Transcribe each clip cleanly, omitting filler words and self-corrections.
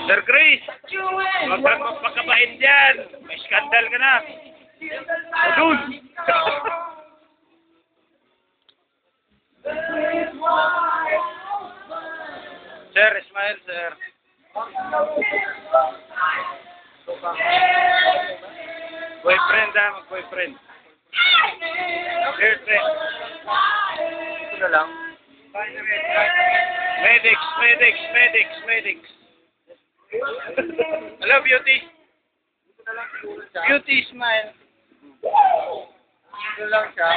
Sir Chris, huwag kang magpakabain dyan. May skandal ka na. Adun! Sir, smile, sir. Boyfriend mag-boyfriend. Girlfriend. Ito na lang. Medics. Hello, beauty. Beauty, smile. Ito lang siya.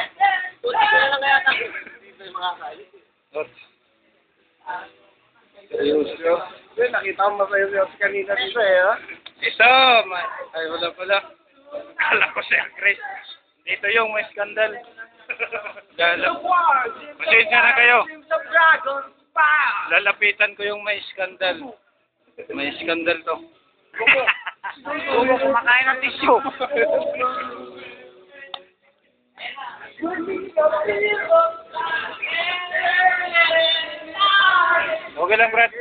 Ito na lang kaya tayo. Dito yung makakalit. Seryoso. Nakita mo masayos kanina dito ha? Ito, ay wala pala. Kala ko Sir Chris. Dito yung may skandal. Pasensya na kayo. Lalapitan ko yung may skandal. May skandal to. Kumakain ng tissue. Okay lang, Brad.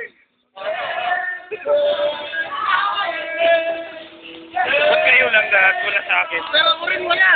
Ba't kayo lang lahat? Wala sa akin. Pero mo rin wala.